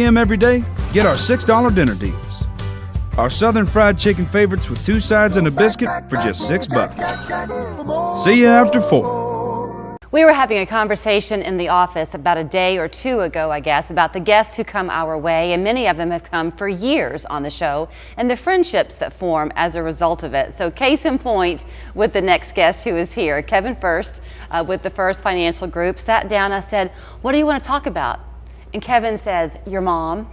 p.m. every day, get our $6 dinner deals. Our Southern fried chicken favorites with 2 sides and a biscuit for just $6. See you after 4. We were having a conversation in the office about a day or two ago, I guess, about the guests who come our way, and many of them have come for years on the show, and the friendships that form as a result of it. So case in point with the next guest who is here, Kevin Fuerst with the Fuerst Financial Group, sat down. I said, "What do you want to talk about?" And Kevin says, "Your mom.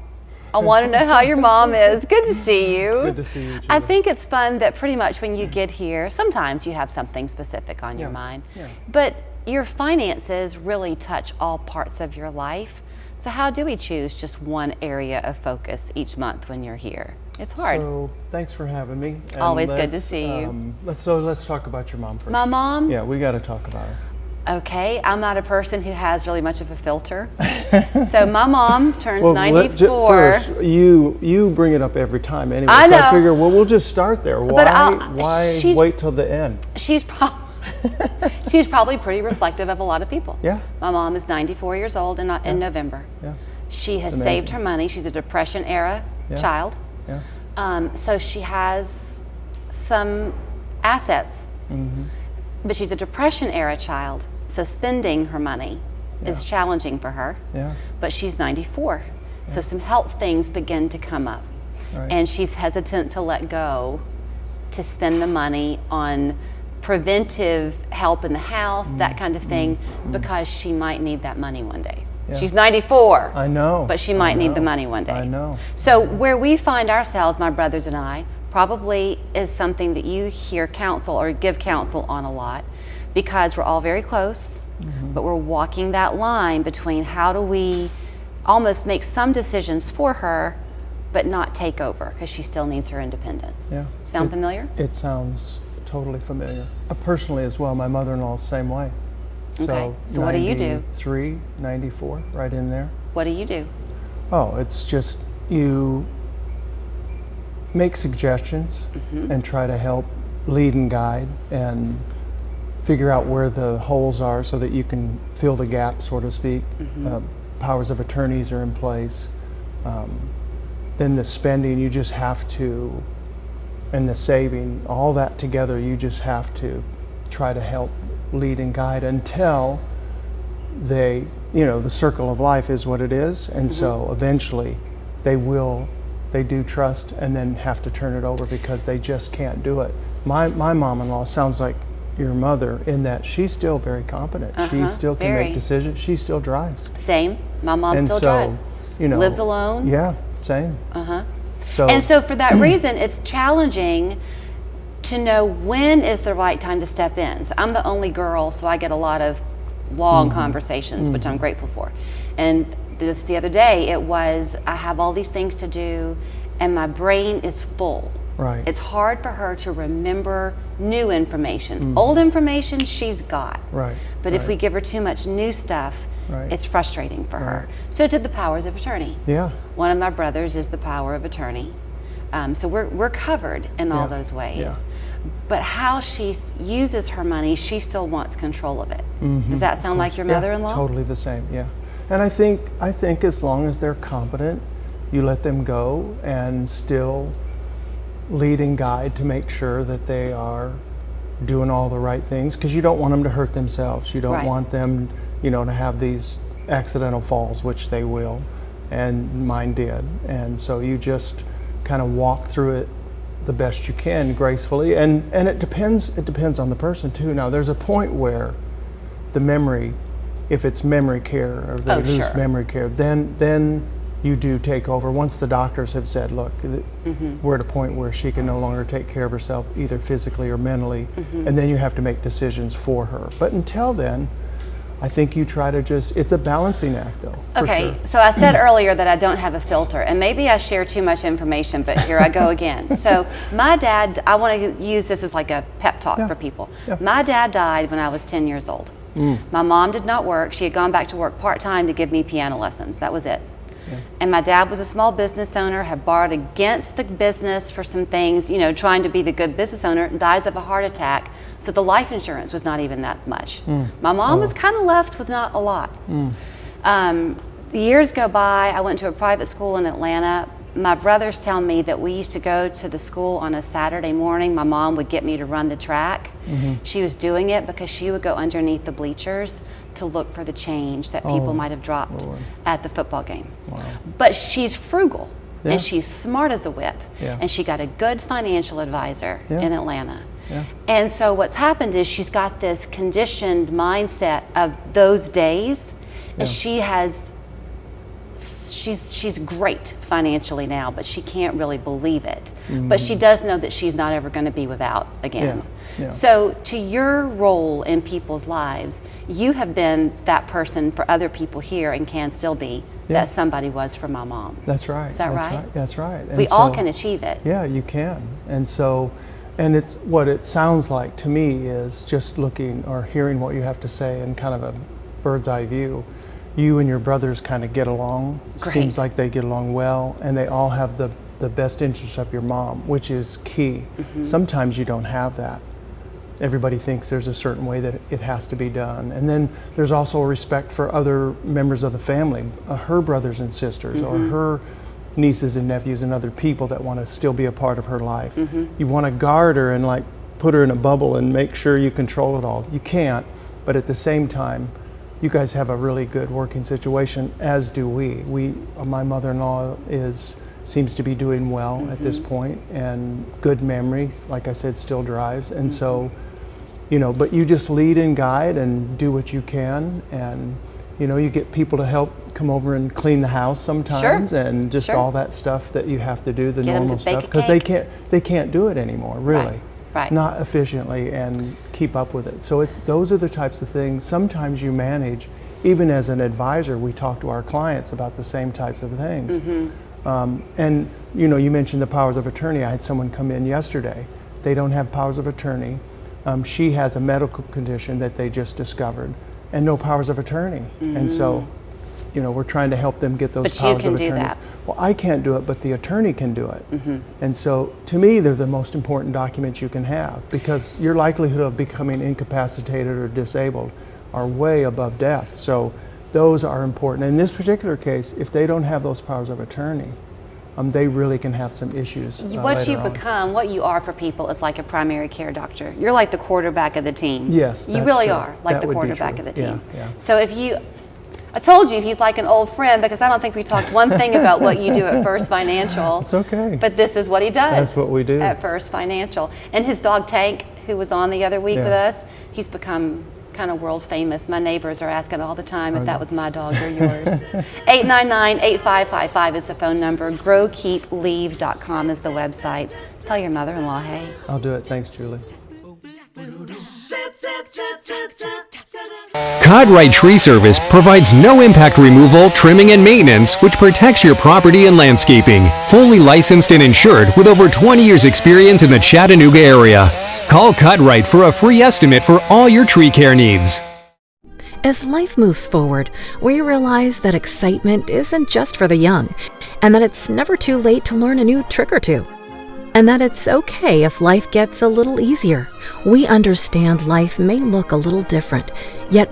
I want to know how your mom is." Good to see you. Good to see you, Julie. I think it's fun that pretty much when you get here, sometimes you have something specific on your mind, but your finances really touch all parts of your life. So how do we choose just one area of focus each month when you're here? It's hard. So thanks for having me. And always good to see you. Let's talk about your mom first. My mom? Yeah, we got to talk about her. Okay, I'm not a person who has really much of a filter. So my mom turns 94. First, you bring it up every time anyway. I know. So I figure, well, we'll just start there. Why wait till the end? She's probably pretty reflective of a lot of people. Yeah. My mom is 94 years old in November. Yeah. She has saved her money. She's a Depression era child. Yeah. So she has some assets, but she's a Depression era child. So spending her money is challenging for her. Yeah. But she's 94. So some health things begin to come up. Right. And she's hesitant to let go to spend the money on preventive help in the house, that kind of thing, because she might need that money one day. Yeah. She's 94. I know. But she might need the money one day. I know. So where we find ourselves, my brothers and I, probably is something that you hear counsel or give counsel on a lot, because we're all very close, but we're walking that line between how do we almost make some decisions for her, but not take over, because she still needs her independence. Yeah. Sound familiar? It sounds totally familiar. Personally as well, my mother-in-law is the same way. Okay. So what do you do? 93, 94, right in there. What do you do? Oh, it's just you make suggestions and try to help lead and guide and figure out where the holes are so that you can fill the gap, so to speak. Powers of attorneys are in place. Then the spending, you just have to, and the saving, all that together, you just have to try to help lead and guide until the circle of life is what it is. And so eventually they do trust and then have to turn it over because they just can't do it. My mom-in-law sounds like your mother in that she's still very competent. She still can make decisions. She still drives. Same. My mom still drives. Lives alone. Yeah, same. So for that reason, it's challenging to know when is the right time to step in. So I'm the only girl, so I get a lot of long conversations, which I'm grateful for. And just the other day, it was, I have all these things to do, and my brain is full. Right. It's hard for her to remember new information. Old information, she's got. Right. But if we give her too much new stuff, it's frustrating for her. So did the powers of attorney. Yeah. One of my brothers is the power of attorney. So we're covered in all those ways. Yeah. But how she uses her money, she still wants control of it. Does that sound like your mother-in-law? Yeah, totally the same, yeah. And I think as long as they're competent, you let them go and still lead and guide to make sure that they are doing all the right things, because you don't want them to hurt themselves. You don't want them, to have these accidental falls, which they will, and mine did. And so you just kind of walk through it the best you can gracefully, and it depends on the person too. Now there's a point where the memory, if it's memory care or they lose memory care, then you do take over. Once the doctors have said, look, we're at a point where she can no longer take care of herself either physically or mentally, and then you have to make decisions for her. But until then, I think you try to it's a balancing act though. Okay, so I said earlier that I don't have a filter, and maybe I share too much information, but here I go again. So my dad, I want to use this as like a pep talk for people. My dad died when I was 10 years old. My mom did not work. She had gone back to work part-time to give me piano lessons. That was it. And my dad was a small business owner, had borrowed against the business for some things, trying to be the good business owner, dies of a heart attack. So the life insurance was not even that much. My mom was kind of left with not a lot. The years go by. I went to a private school in Atlanta. My brothers tell me that we used to go to the school on a Saturday morning. My mom would get me to run the track. She was doing it because she would go underneath the bleachers to look for the change that people might have dropped at the football game. Wow. But she's frugal, Yeah. and she's smart as a whip, Yeah. and she got a good financial advisor Yeah. in Atlanta. Yeah. And so what's happened is she's got this conditioned mindset of those days, and she's great financially now, but she can't really believe it. But she does know that she's not ever going to be without again. Yeah. So to your role in people's lives, you have been that person for other people here and can still be that somebody was for my mom. That's right. Is that That's right? That's right. And We all can achieve it. Yeah, you can. And so, and it's what it sounds like to me is just looking or hearing what you have to say in kind of a bird's eye view. You and your brothers kind of get along. Great. Seems like they get along well, and they all have the best interest of your mom, which is key. Sometimes you don't have that. Everybody thinks there's a certain way that it has to be done. And then there's also respect for other members of the family, her brothers and sisters, or her nieces and nephews and other people that want to still be a part of her life. You want to guard her and like put her in a bubble and make sure you control it all. You can't, but at the same time, you guys have a really good working situation, as do we. My mother-in-law seems to be doing well at this point, and good memory, like I said, still drives. And so, you know, but you just lead and guide and do what you can, and you know, you get people to help come over and clean the house sometimes, and just all that stuff that you have to do, the Get 'em to normal bake stuff, a because cake. they can't do it anymore, really. Right. Not efficiently and keep up with it. So those are the types of things sometimes you manage. Even as an advisor, we talk to our clients about the same types of things. And you know, you mentioned the powers of attorney. I had someone come in yesterday. They don't have powers of attorney. She has a medical condition that they just discovered, and no powers of attorney. And so, you know, we're trying to help them get those But you powers can of do attorney. that. Well, I can't do it, but the attorney can do it. And so, to me, they're the most important documents you can have, because your likelihood of becoming incapacitated or disabled are way above death. So those are important. In this particular case, if they don't have those powers of attorney, they really can have some issues. What later you on. become, what you are for people is like a primary care doctor. You're like the quarterback of the team. Yes, You that's really true. are like That the would be quarterback true. of the team. Yeah. So I told you he's like an old friend, because I don't think we talked one thing about what you do at Fuerst Financial. It's okay. But this is what he does. That's what we do. At Fuerst Financial. And his dog Tank, who was on the other week with us, he's become kind of world famous. My neighbors are asking all the time if that was my dog or yours. 899-8555 is the phone number. GrowKeepLeave.com is the website. Tell your mother-in-law, hey. I'll do it. Thanks, Julie. Codright Tree Service provides no impact removal, trimming, and maintenance, which protects your property and landscaping. Fully licensed and insured with over 20 years experience in the Chattanooga area. Call Codright for a free estimate for all your tree care needs. As life moves forward, we realize that excitement isn't just for the young, and that it's never too late to learn a new trick or two. And that it's okay if life gets a little easier. We understand life may look a little different, yet